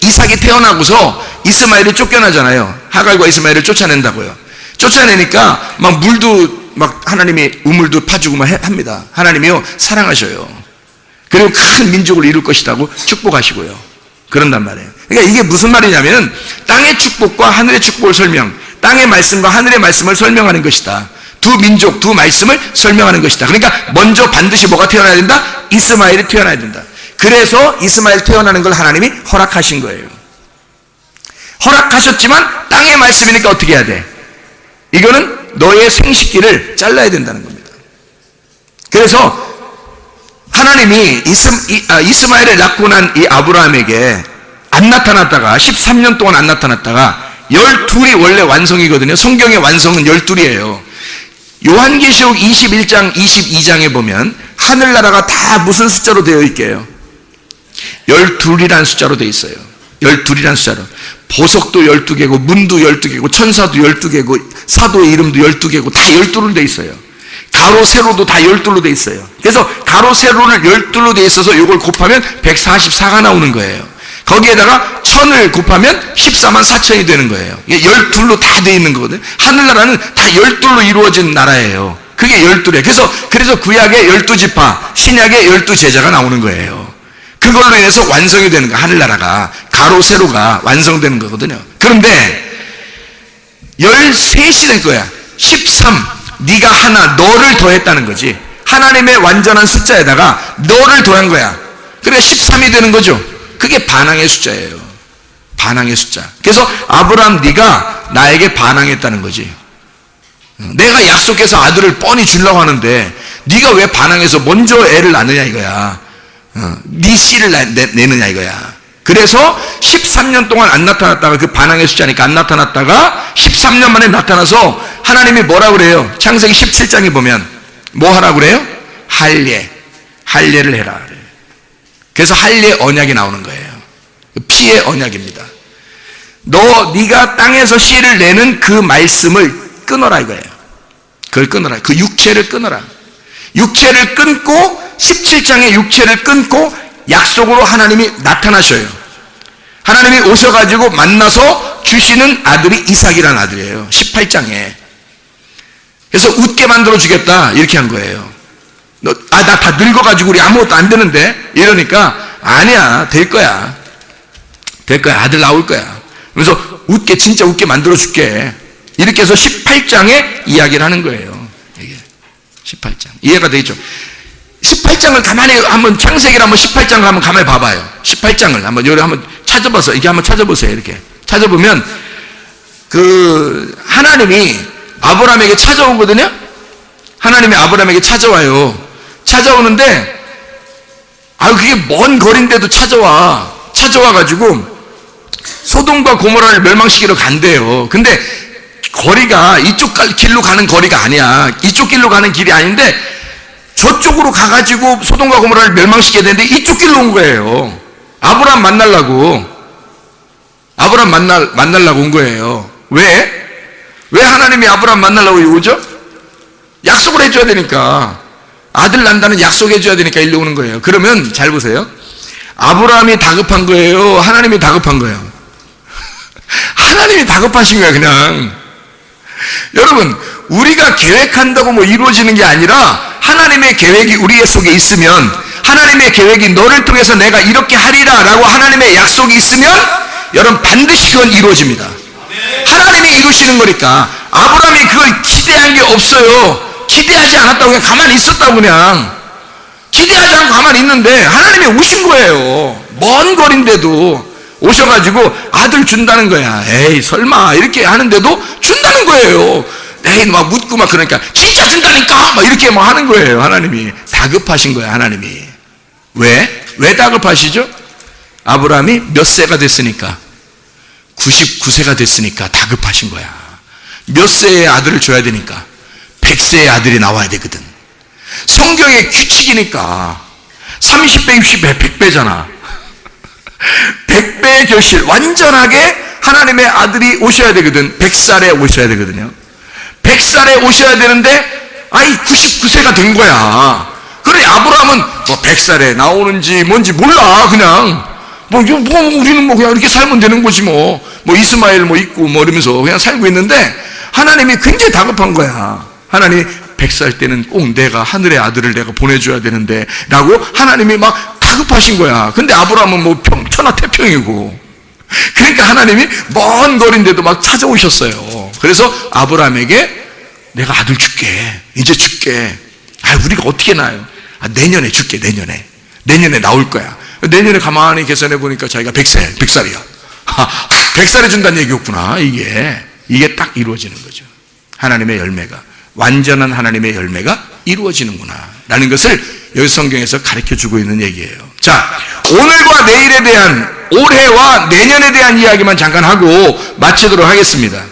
이삭이 태어나고서 이스마엘이 쫓겨나잖아요. 하갈과 이스마엘을 쫓아낸다고요. 쫓아내니까 막 물도 막 하나님이 우물도 파주고 막 합니다. 하나님이요 사랑하셔요. 그리고 큰 민족을 이룰 것이라고 축복하시고요. 그런단 말이에요. 그러니까 이게 무슨 말이냐면 땅의 축복과 하늘의 축복을 땅의 말씀과 하늘의 말씀을 설명하는 것이다. 두 민족, 두 말씀을 설명하는 것이다. 그러니까 먼저 반드시 뭐가 태어나야 된다? 이스마엘이 태어나야 된다. 그래서 이스마엘 태어나는 걸 하나님이 허락하신 거예요. 허락하셨지만 땅의 말씀이니까 어떻게 해야 돼? 이거는 너의 생식기를 잘라야 된다는 겁니다. 그래서 하나님이 이스마엘을 낳고 난 이 아브라함에게 안 나타났다가 13년 동안 안 나타났다가 12이 원래 완성이거든요. 성경의 완성은 12이에요. 요한계시록 21장 22장에 보면 하늘나라가 다 무슨 숫자로 되어 있게요? 12이라는 숫자로 되어 있어요. 12이라는 숫자로. 보석도 12개고 문도 12개고 천사도 12개고 사도의 이름도 12개고 다 12로 되어 있어요. 가로 세로도 다 12로 되어 있어요. 그래서 가로 세로를 12로 되어 있어서 이걸 곱하면 144가 나오는 거예요. 거기에다가 1000을 곱하면 14만 4천이 되는 거예요. 이게 12로 다 되어 있는 거거든요. 하늘나라는 다 12로 이루어진 나라예요. 그게 12래. 그래서 구약의 12지파, 신약의 12제자가 나오는 거예요. 그걸로 인해서 완성이 되는 거야. 하늘나라가 가로 세로가 완성되는 거거든요. 그런데 13이 될 거야. 13, 네가 하나 너를 더했다는 거지. 하나님의 완전한 숫자에다가 너를 더한 거야. 그러니까 13이 되는 거죠. 그게 반항의 숫자예요. 반항의 숫자. 그래서 아브라함 네가 나에게 반항했다는 거지. 내가 약속해서 아들을 뻔히 주려고 하는데 네가 왜 반항해서 먼저 애를 낳느냐 이거야. 네 씨를 내느냐 이거야. 그래서 13년 동안 안 나타났다가 그 반항의 숫자니까 안 나타났다가 13년 만에 나타나서 하나님이 뭐라고 그래요? 창세기 17장에 보면 뭐 하라고 그래요? 할례를 해라 그래요. 그래서 할례 언약이 나오는 거예요. 피의 언약입니다. 네가 땅에서 씨를 내는 그 말씀을 끊어라 이거예요. 그걸 끊어라. 그 육체를 끊어라. 육체를 끊고 17장의 육체를 끊고 약속으로 하나님이 나타나셔요. 하나님이 오셔가지고 만나서 주시는 아들이 이삭이라는 아들이에요. 18장에. 그래서 웃게 만들어 주겠다 이렇게 한 거예요. 나 다 늙어가지고 우리 아무것도 안 되는데 이러니까 아니야 될 거야 아들 나올 거야. 그래서 진짜 웃게 만들어 줄게 이렇게 해서 18장에 이야기를 하는 거예요. 이게 18장 이해가 되겠죠? 18장을 가만히 한번 창세기를 한번 18장을 한번 가만히 봐봐요. 18장을 한번 요리 한번 찾아봐서 이게 한번 찾아보세요. 이렇게 찾아보면 그 하나님이 아브라함에게 찾아오거든요. 하나님이 아브라함에게 찾아와요. 찾아오는데 그게 먼 거리인데도 찾아와가지고 소돔과 고모라를 멸망시키러 간대요. 근데 거리가 이쪽 길로 가는 거리가 아니야. 이쪽 길로 가는 길이 아닌데 저쪽으로 가가지고 소돔과 고모라를 멸망시켜야 되는데 이쪽 길로 온 거예요. 아브라함 만나려고 온 거예요. 왜 하나님이 아브라함 만나려고 오죠? 약속을 해줘야 되니까. 아들 난다는 약속해줘야 되니까 일로 오는 거예요. 그러면 잘 보세요. 아브라함이 다급한 거예요? 하나님이 다급한 거예요? 하나님이 다급하신 거예요, 그냥. 여러분, 우리가 계획한다고 뭐 이루어지는 게 아니라 하나님의 계획이 우리 속에 있으면 하나님의 계획이 너를 통해서 내가 이렇게 하리라 라고 하나님의 약속이 있으면 여러분 반드시 그건 이루어집니다. 하나님이 이루시는 거니까. 아브라함이 그걸 기대한 게 없어요. 기대하지 않았다고 그냥 가만히 있었다고 그냥. 기대하지 않고 가만히 있는데 하나님이 오신 거예요. 먼 거리인데도 오셔가지고 아들 준다는 거야. 에이 설마 이렇게 하는데도 준다는 거예요. 에이 막 묻고 막 그러니까 진짜 준다니까 막 이렇게 막 하는 거예요. 하나님이 다급하신 거야. 하나님이 왜 다급하시죠? 아브라함이 몇 세가 됐으니까 99세가 됐으니까 다급하신 거야. 몇 세의 아들을 줘야 되니까 100세의 아들이 나와야 되거든. 성경의 규칙이니까 30배, 60배, 100배잖아. 100배의 결실, 완전하게 하나님의 아들이 오셔야 되거든. 100살에 오셔야 되거든요. 100살에 오셔야 되는데 99세가 된 거야. 그래 아브라함은 뭐 100살에 나오는지 뭔지 몰라. 그냥 우리는 뭐 그냥 이렇게 살면 되는 거지 뭐 이스마엘 뭐 있고 뭐 이러면서 그냥 살고 있는데 하나님이 굉장히 다급한 거야. 하나님이 100살 때는 꼭 내가 하늘의 아들을 내가 보내줘야 되는데 라고 하나님이 막 다급하신 거야. 근데 아브라함은 뭐 천하태평이고, 그러니까 하나님이 먼 거리인데도 막 찾아오셨어요. 그래서 아브라함에게 내가 아들 줄게, 이제 줄게. 우리가 어떻게 나요? 내년에 줄게. 내년에 나올 거야. 내년에 가만히 계산해 보니까 자기가 100살이야. 100살에 준다는 얘기였구나. 이게 딱 이루어지는 거죠. 하나님의 열매가, 완전한 하나님의 열매가 이루어지는구나 라는 것을 여기 성경에서 가르쳐 주고 있는 얘기예요. 자, 오늘과 내일에 대한, 올해와 내년에 대한 이야기만 잠깐 하고 마치도록 하겠습니다.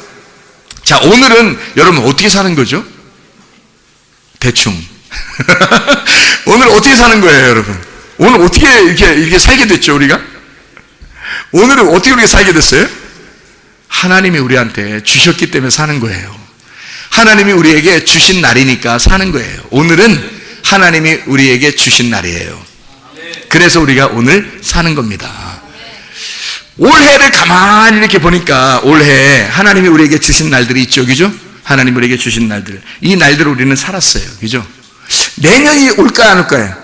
자, 오늘은 여러분 어떻게 사는 거죠? 대충. 오늘 어떻게 사는 거예요, 여러분? 오늘 어떻게 이렇게 살게 됐죠, 우리가? 오늘은 어떻게 우리가 살게 됐어요? 하나님이 우리한테 주셨기 때문에 사는 거예요. 하나님이 우리에게 주신 날이니까 사는 거예요. 오늘은 하나님이 우리에게 주신 날이에요. 그래서 우리가 오늘 사는 겁니다. 올해를 가만히 이렇게 보니까 올해 하나님이 우리에게 주신 날들이 있죠, 그죠? 하나님이 우리에게 주신 날들, 이 날들을 우리는 살았어요, 그죠? 내년이 올까 안 올까요?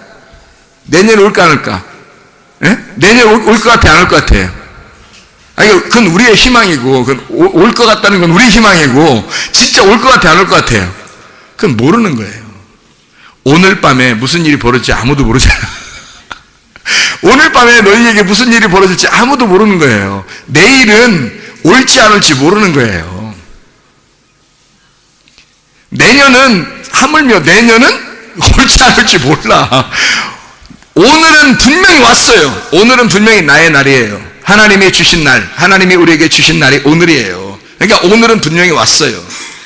내년이 올까 안 올까? 예? 내년 올 것 같아, 안 올 것 같아요? 그건 우리의 희망이고, 올 것 같다는 건 우리의 희망이고, 진짜 올 것 같아, 안 올 것 같아요? 그건 모르는 거예요. 오늘 밤에 무슨 일이 벌어질지 아무도 모르잖아. 오늘 밤에 너희에게 무슨 일이 벌어질지 아무도 모르는 거예요. 내일은 올지 안 올지 모르는 거예요. 내년은, 하물며 내년은 올지 안 올지 몰라. 오늘은 분명히 왔어요. 오늘은 분명히 나의 날이에요. 하나님이 주신 날, 하나님이 우리에게 주신 날이 오늘이에요. 그러니까 오늘은 분명히 왔어요.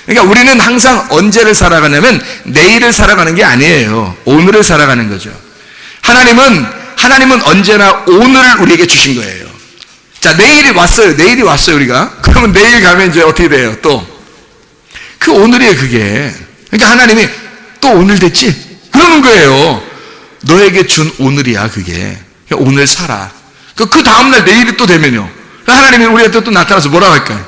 그러니까 우리는 항상 언제를 살아가냐면 내일을 살아가는 게 아니에요. 오늘을 살아가는 거죠. 하나님은 언제나 오늘을 우리에게 주신 거예요. 자, 내일이 왔어요, 우리가. 그러면 내일 가면 이제 어떻게 돼요? 또 그 오늘이에요, 그게. 그러니까 하나님이 또 오늘 됐지? 그러는 거예요. 너에게 준 오늘이야, 그게. 그러니까 오늘 살아. 그 다음날 내일이 또 되면요, 하나님이 우리한테 또 나타나서 뭐라고 할까요?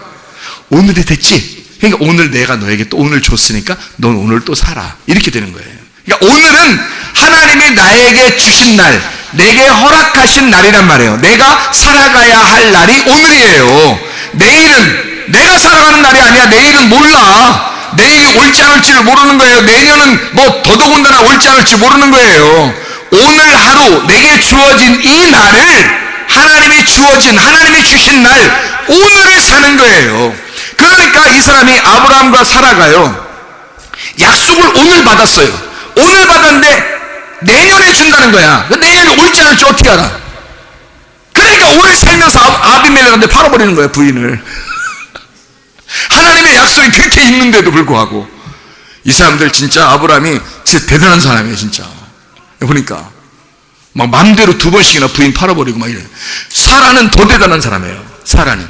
오늘이 됐지? 그러니까 오늘 내가 너에게 또 오늘 줬으니까 넌 오늘 또 살아. 이렇게 되는 거예요. 그러니까 오늘은 하나님이 나에게 주신 날, 내게 허락하신 날이란 말이에요. 내가 살아가야 할 날이 오늘이에요. 내일은 내가 살아가는 날이 아니야. 내일은 몰라. 내일이 올지 안 올지를 모르는 거예요. 내년은 뭐 더더군다나 올지 안 올지 모르는 거예요. 오늘 하루 내게 주어진 이 날을 하나님이 주신 날, 오늘을 사는 거예요. 그러니까 이 사람이 아브라함과 사라가요, 약속을 오늘 받았어요. 오늘 받았는데 내년에 준다는 거야. 내년에 올지 안 올지 어떻게 알아? 그러니까 오래 살면서 아비멜렉한테 팔아버리는 거야, 부인을. 하나님의 약속이 그렇게 있는데도 불구하고. 이 사람들 진짜, 아브라함이 진짜 대단한 사람이에요, 진짜. 보니까 막 맘대로 2번씩이나 부인 팔아버리고 막 이래. 사라는 더 대단한 사람이에요. 사라는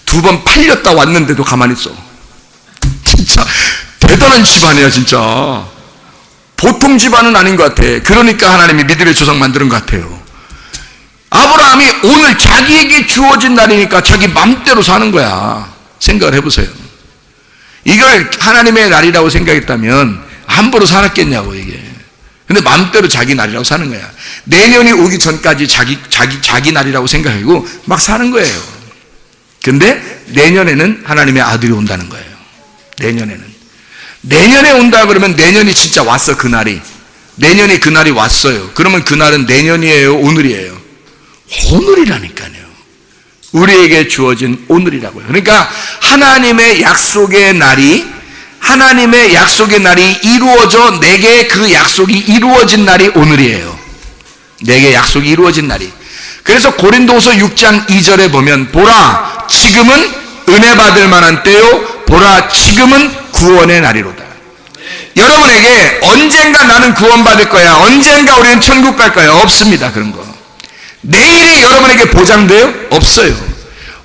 2번 팔렸다 왔는데도 가만히 있어. 진짜 대단한 집안이야, 진짜. 보통 집안은 아닌 것 같아. 그러니까 하나님이 믿음의 조상 만드는 것 같아요. 아브라함이 오늘 자기에게 주어진 날이니까 자기 맘대로 사는 거야. 생각을 해보세요. 이걸 하나님의 날이라고 생각했다면 함부로 살았겠냐고, 이게. 근데 맘대로 자기 날이라고 사는 거야. 내년이 오기 전까지 자기 날이라고 생각하고 막 사는 거예요. 근데 내년에는 하나님의 아들이 온다는 거예요. 내년에 온다 그러면 내년이 진짜 왔어, 그날이. 내년이 그날이 왔어요. 그러면 그날은 내년이에요, 오늘이에요? 오늘이라니까요. 우리에게 주어진 오늘이라고요. 그러니까 하나님의 약속의 날이 이루어져, 내게 그 약속이 이루어진 날이 오늘이에요. 내게 약속이 이루어진 날이. 그래서 고린도후서 6장 2절에 보면, 보라 지금은 은혜 받을 만한 때요, 보라 지금은 구원의 날이로다. 여러분에게 언젠가 나는 구원받을 거야, 언젠가 우리는 천국 갈 거야, 없습니다. 그런 거. 내일이 여러분에게 보장돼요? 없어요.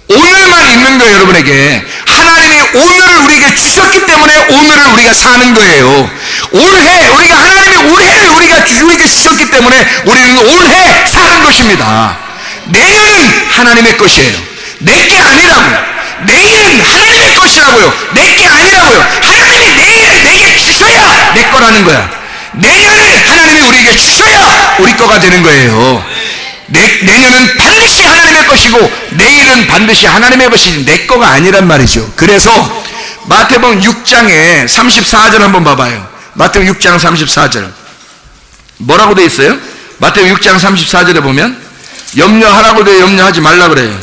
오늘만 있는 거예요. 여러분에게 하나님이 오늘을 우리에게 주셨기 때문에 오늘을 우리가 사는 거예요. 하나님이 올해를 우리에게 주셨기 때문에 우리는 올해 사는 것입니다. 내년은 하나님의 것이에요. 내게 아니라고. 내일은 하나님의 것이라고요. 내 게 아니라고요. 하나님이 내일을 내게 주셔야 내 거라는 거야. 내년을 하나님이 우리에게 주셔야 우리 거가 되는 거예요. 내년은 반드시 하나님의 것이고 내일은 반드시 하나님의 것이지 내 거가 아니란 말이죠. 그래서 마태복음 6장에 34절 한번 봐봐요. 마태복음 6장 34절 뭐라고 돼 있어요? 마태복음 6장 34절에 보면 염려하라고 돼 염려하지 말라 그래요.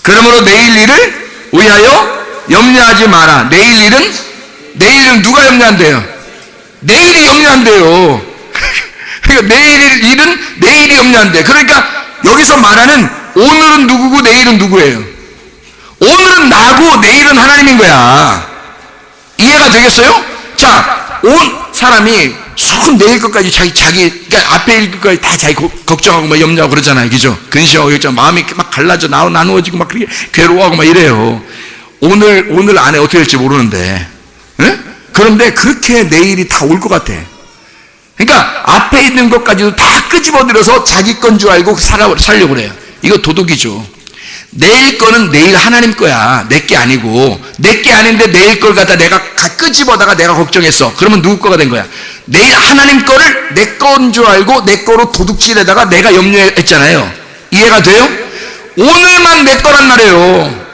그러므로 내일 일을 위하여 염려하지 마라. 내일은 누가 염려한대요? 내일이 염려한대요. 그러니까 내일 일은 내일이 염려한대. 그러니까 여기서 말하는 오늘은 누구고 내일은 누구예요? 오늘은 나고 내일은 하나님인 거야. 이해가 되겠어요? 자, 온 사람이 쭉 내일 것까지 자기 그러니까 앞에 일 것까지 다 자기 걱정하고 막 염려하고 그러잖아요. 그죠? 근심하고 있잖아. 마음이 막 갈라져 나누어지고 막 그렇게 괴로워하고 막 이래요. 오늘 안에 어떻게 될지 모르는데. 네? 그런데 그렇게 내일이 다 올 것 같아. 그러니까 앞에 있는 것까지도 다 끄집어들여서 자기 건 줄 알고 살려고 그래요. 이거 도둑이죠. 내일 거는 내일 하나님 거야. 내 게 아니고. 내 게 아닌데 내일 걸 갖다 내가 끄집어다가 내가 걱정했어. 그러면 누구 거가 된 거야? 내일 하나님 거를 내 건 줄 알고 내 거로 도둑질에다가 내가 염려했잖아요. 이해가 돼요? 오늘만 내 거란 말이에요.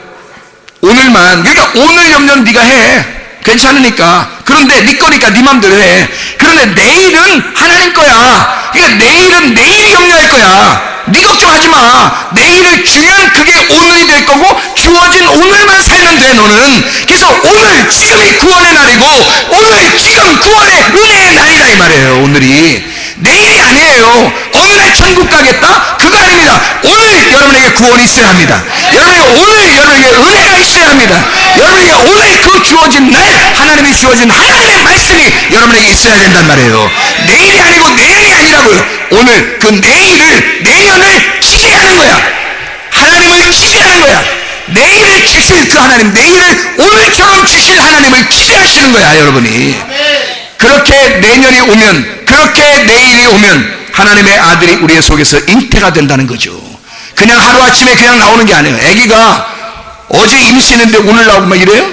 오늘만. 그러니까 오늘 염려는 네가 해. 괜찮으니까. 그런데 네 거니까 네 맘대로 해. 그런데 내일은 하나님 거야. 그러니까 내일은 내일이 염려할 거야. 네 걱정하지 마. 내일을 주면 그게 오늘이 될 거고 주어진 오늘만 살면 돼 너는. 그래서 오늘 지금이 구원의 날이고 오늘 지금 구원의 은혜의 날이다 이 말이에요. 오늘이 내일이 아니에요. 어느 날 천국 가겠다? 그거 아닙니다. 오늘 여러분에게 구원이 있어야 합니다. 오늘 여러분에게 은혜가 있어야 합니다. 여러분에게 오늘 그 주어진 날 하나님이 주어진 하나님의 말씀이 여러분에게 있어야 된단 말이에요. 내일이 아니고 내년이 아니라고요. 오늘 그 내년을 기대하는 거야. 하나님을 기대하는 거야. 내일을 주실 그 하나님, 내일을 오늘처럼 주실 하나님을 기대하시는 거야 여러분이. 그렇게 내년이 오면, 그렇게 내일이 오면 하나님의 아들이 우리의 속에서 잉태가 된다는 거죠. 그냥 하루아침에 그냥 나오는 게 아니에요. 아기가 어제 임신했는데 오늘 나오고 막 이래요?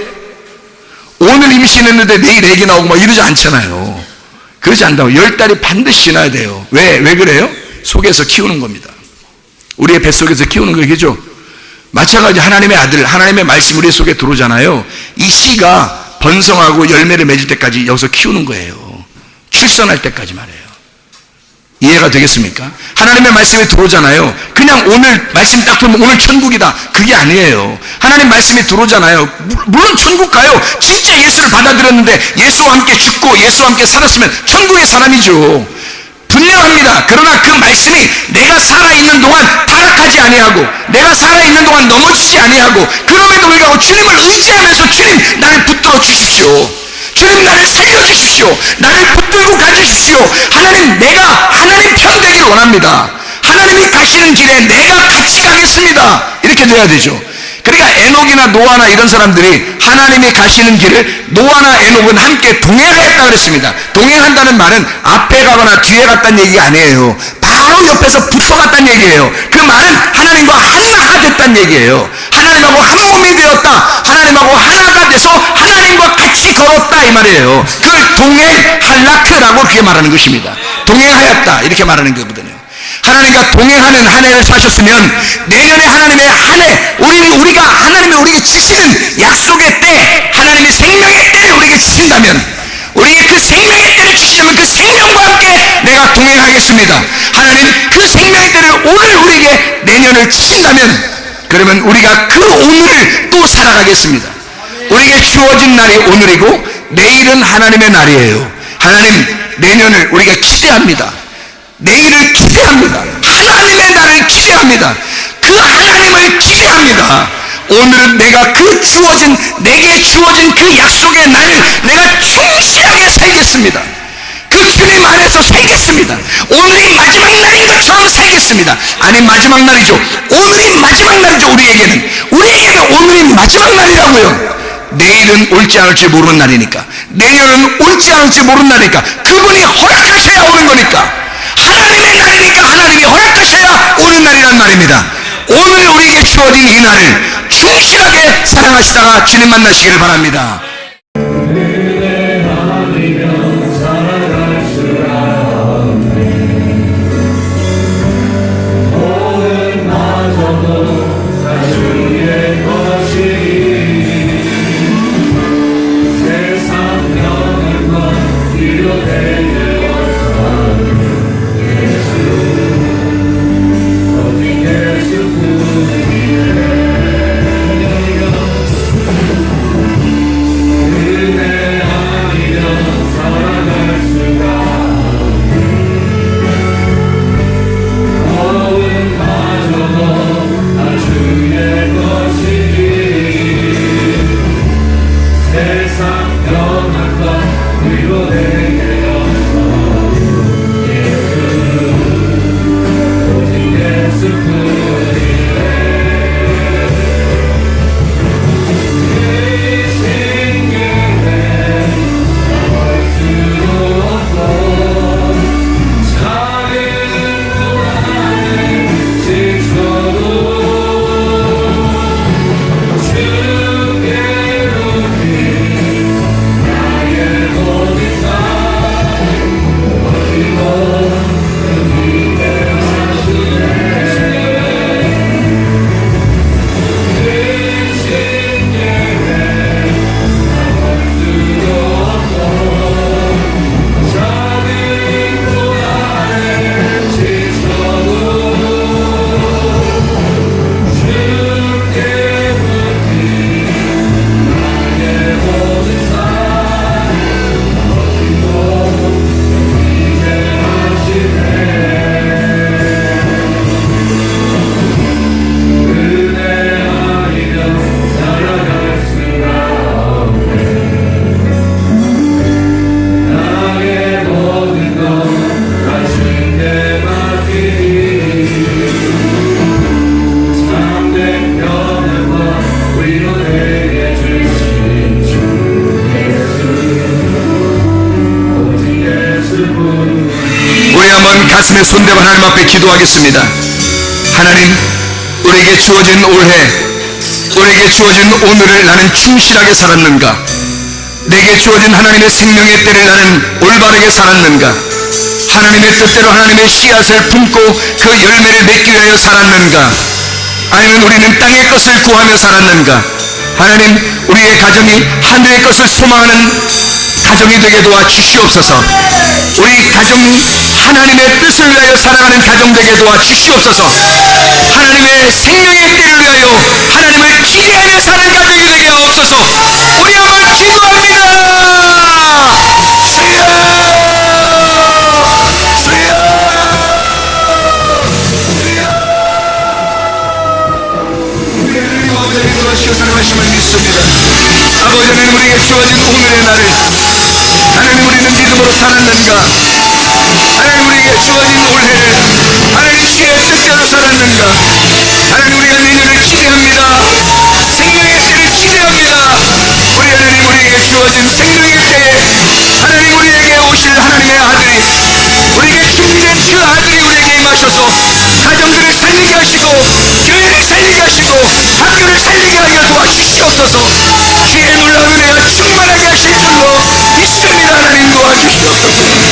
오늘 임신했는데 내일 아기 나오고 막 이러지 않잖아요. 그러지 않다고. 10달이 반드시 지나야 돼요. 왜 그래요? 속에서 키우는 겁니다. 우리의 뱃속에서 키우는 거겠죠. 마찬가지 하나님의 아들, 하나님의 말씀 우리 속에 들어오잖아요. 이 씨가 번성하고 열매를 맺을 때까지 여기서 키우는 거예요. 출산할 때까지 말이에요. 이해가 되겠습니까? 하나님의 말씀이 들어오잖아요. 그냥 오늘 말씀 딱 들으면 오늘 천국이다. 그게 아니에요. 하나님 말씀이 들어오잖아요. 물론 천국 가요. 진짜 예수를 받아들였는데 예수와 함께 죽고 예수와 함께 살았으면 천국의 사람이죠. 분명합니다. 그러나 그 말씀이 내가 살아있는 동안 타락하지 아니하고 내가 살아있는 동안 넘어지지 아니하고 그럼에도 불구하고 주님을 의지하면서 주님 나를 붙들어 주십시오. 주님 나를 살려주십시오. 나를 붙들고 가주십시오. 하나님 내가 하나님 편 되길 원합니다. 하나님이 가시는 길에 내가 같이 가겠습니다. 이렇게 돼야 되죠. 그러니까 에녹이나 노아나 이런 사람들이 하나님이 가시는 길을 노아나 에녹은 함께 동행하였다 그랬습니다. 동행한다는 말은 앞에 가거나 뒤에 갔다는 얘기가 아니에요. 바로 옆에서 붙어갔다는 얘기예요. 그 말은 하나님과 하나가 됐다는 얘기예요. 하나님하고 한 몸이 되었다. 하나님하고 하나가 돼서 하나님과 같이 걸었다 이 말이에요. 그걸 동행할라크라고 그렇게 말하는 것입니다. 동행하였다 이렇게 말하는 거거든요. 하나님과 동행하는 한 해를 사셨으면 내년에 하나님의 한 해 우리가 하나님이 우리에게 주시는 약속의 때 하나님이 생명의 때를 우리에게 주신다면 우리에게 그 생명의 때를 주시려면 그 생명과 함께 내가 동행하겠습니다. 하나님 그 생명의 때를 오늘 우리에게 내년을 주신다면 그러면 우리가 그 오늘을 또 살아가겠습니다. 우리에게 주어진 날이 오늘이고 내일은 하나님의 날이에요. 하나님 내년을 우리가 기대합니다. 내일을 기대합니다. 하나님의 날을 기대합니다. 그 하나님을 기대합니다. 오늘은 내가 내게 주어진 그 약속의 날을 내가 충실하게 살겠습니다. 그 주님 안에서 살겠습니다. 오늘이 마지막 날인 것처럼 살겠습니다. 아니 마지막 날이죠. 오늘이 마지막 날이죠. 우리에게는 오늘이 마지막 날이라고요. 내일은 올지 않을지 모르는 날이니까, 내년은 올지 않을지 모르는 날이니까 그분이 허락하셔야 오는 거니까, 하나님의 날이니까 하나님이 허락하셔야 오는 날이란 말입니다. 오늘 우리에게 주어진 이 날을 충실하게 사랑하시다가 주님 만나시기를 바랍니다. 가슴에 손대고 하나님 앞에 기도하겠습니다. 하나님, 우리에게 주어진 올해, 우리에게 주어진 오늘을 나는 충실하게 살았는가? 내게 주어진 하나님의 생명의 때를 나는 올바르게 살았는가? 하나님의 뜻대로 하나님의 씨앗을 품고 그 열매를 맺기 위하여 살았는가? 아니면 우리는 땅의 것을 구하며 살았는가? 하나님, 우리의 가정이 하늘의 것을 소망하는 가정이 되게 도와 주시옵소서. 우리 가정이 하나님의 뜻을 위하여 살아가는 가정 되게 도와 주시옵소서. 하나님의 생명의 때를 위하여 하나님을 기대하며 사는 가정이 되게 하옵소서. 우리 한번 기도합니다. 주여, 우리 하나님 아버지의 도와주시어 사랑하심을 믿습니다. 아버지 하나님, 우리에게 주어진 오늘의 날을 하나님, 우리는 믿음으로 살았는가? 하나님, 우리에게 주어진 올해를 하나님 주의 뜻대로 살았는가? 하나님, 우리가 내년을 기대합니다. 생명의 때를 기대합니다. 우리 하나님, 우리에게 주어진 생명의 때에 하나님, 우리에게 오실 하나님의 아들이, 우리에게 주님의 그 아들이 우리에게 임하셔서 가정들을 살리게 하시고 교회를 살리게 하시고 학교를 살리게 하여 도와주시옵소서. 주의 놀라운 은혜가 충만하게 하실 줄로 믿습니다. 하나님, 도와주시옵소서.